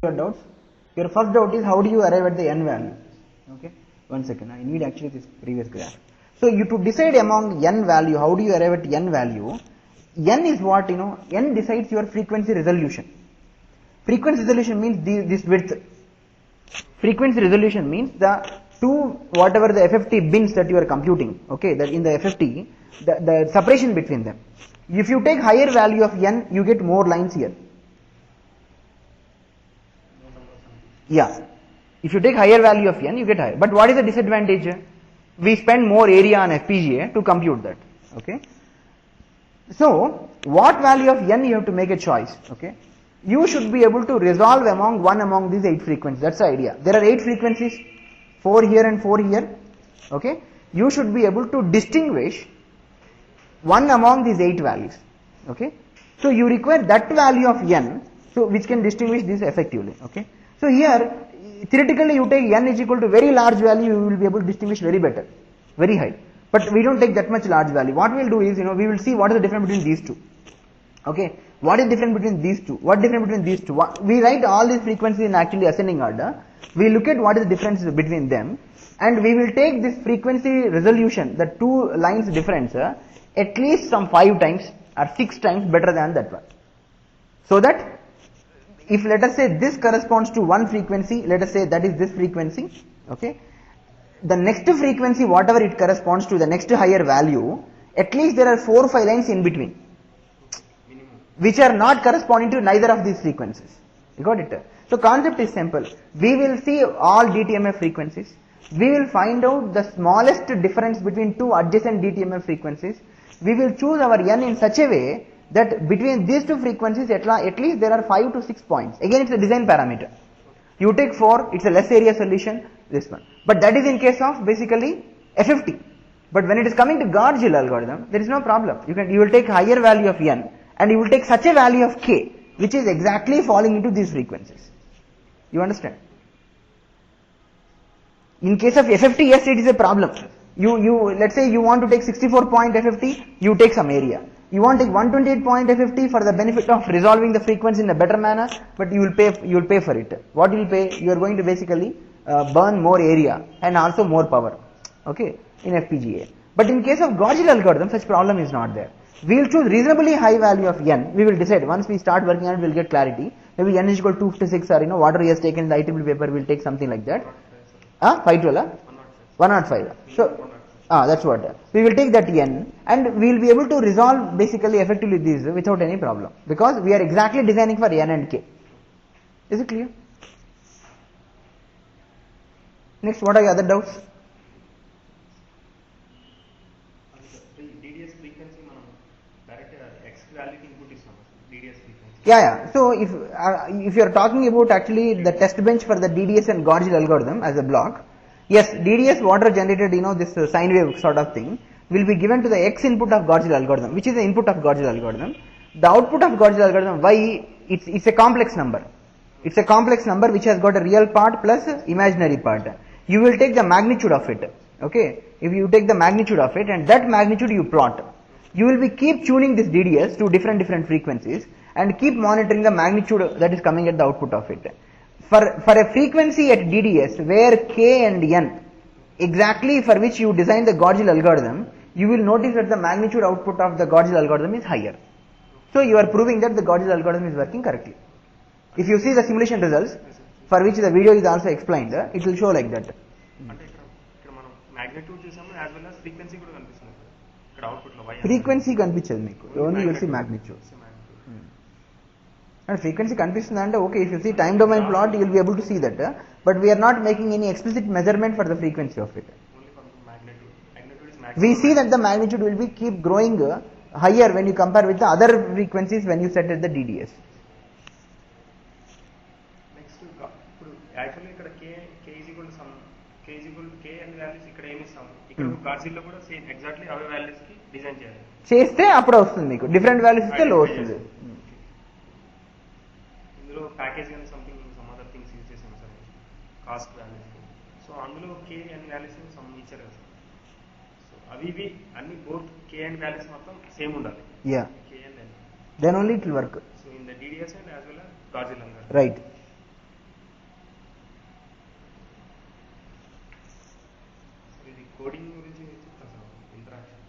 your doubts. Your first doubt is how do you arrive at the n value? Okay, one second. I need actually this previous graph. So you to decide among n value, how do you arrive at n value? N is what n decides your frequency resolution. Frequency resolution means this width. Frequency resolution means the whatever the FFT bins that you are computing. Okay, that in the FFT, the separation between them. If you take higher value of n, you get more lines here. Yeah. If you take higher value of n, you get higher. But what is the disadvantage? We spend more area on FPGA to compute that. Okay. So, what value of n you have to make a choice. Okay. You should be able to resolve one among these 8 frequencies. That's the idea. There are 8 frequencies, 4 here and 4 here. Okay. You should be able to distinguish one among these 8 values. Okay. So, you require that value of n, so which can distinguish this effectively. Okay. So, here theoretically you take n is equal to very large value, you will be able to distinguish very better, very high. But we don't take that much large value. What we will do is, we will see what is the difference between these two. Okay. What is the difference between these two? What difference between these two? We write all these frequencies in actually ascending order. We look at what is the difference between them, and we will take this frequency resolution, the 2 lines difference, at least some 5 times or 6 times better than that one. So that if let us say this corresponds to one frequency, let us say that is this frequency, okay, the next frequency whatever it corresponds to, the next higher value, at least there are 4 or 5 lines in between which are not corresponding to neither of these frequencies. You got it? So concept is simple. We will see all DTMF frequencies. We will find out the smallest difference between 2 adjacent DTMF frequencies. We will choose our n in such a way that between these 2 frequencies at least there are 5 to 6 points. Again, it's a design parameter. You take 4, it's a less area solution, this one. But that is in case of basically FFT. But when it is coming to Gauge-Hill algorithm, there is no problem. You will take higher value of n and you will take such a value of k which is exactly falling into these frequencies. You understand? In case of FFT, yes, it is a problem. Let's say you want to take 64 point FFT, you take some area. You want to take 128 point FFT for the benefit of resolving the frequency in a better manner, but you will pay for it. What you will pay? You are going to basically burn more area and also more power. Okay, in FPGA. But in case of Gauge-Hill algorithm, such problem is not there. We will choose reasonably high value of n. We will decide once we start working on it, we will get clarity. Maybe n is equal to 256 or whatever he has taken in the IEEE paper, we will take something like that. 512? 105. So that's what. We will take that n and we will be able to resolve basically effectively these without any problem, because we are exactly designing for n and k. Is it clear? Next, what are your other doubts? Yeah. So if you are talking about actually the test bench for the DDS and Gauge-Hill algorithm as a block, yes, DDS whatever generated, this sine wave sort of thing will be given to the X input of Gauge-Hill algorithm, which is the input of Gauge-Hill algorithm. The output of Gauge-Hill algorithm, Y, it's a complex number. It's a complex number which has got a real part plus imaginary part. You will take the magnitude of it. Okay, if you take the magnitude of it and that magnitude you plot, you will be keep tuning this DDS to different frequencies and keep monitoring the magnitude that is coming at the output of it. For a frequency at DDS where k and n exactly for which you design the Gauge-Hill algorithm, you will notice that the magnitude output of the Gauge-Hill algorithm is higher. So you are proving that the Gauge-Hill algorithm is working correctly. If you see the simulation results, for which the video is also explained, it will show like that. Frequency కనిపించదు మీకు, only you will see magnitude. And frequency కనిపిస్తుంది అంటే okay, if you see time domain plot you will be able to see that, but we are not making any explicit measurement for the frequency of it. We see that the magnitude will be keep growing higher when you compare with the other frequencies when you set at the DDS. Next actually ఇక్కడ k is equal to some k and values ఇక్కడ ఏమి ఇస్తాం, ఇక్కడ Gauge-Hill లో కూడా same exactly అవే values కి design చేయాలి. చేస్తే అప్పుడు వస్తుంది మీకు, డిఫరెంట్ వాల్యూస్ ఇస్తే లో వస్తుంది. ఇందులో ప్యాకేజ్ కానీ something some other things use చేసాం సార్, కాస్ట్ వాల్యూస్. సో అందులో k and values సమ్ ఇచ్చారు కదా సార్. సో అవి అన్ని బోత్ k and values మొత్తం సేమ్ ఉండాలి. Yeah. k and n. Then only it will work. So in the DDS and as well as Gauge-Hill algorithm. Right. Coding గురించి చెప్తాను sir interaction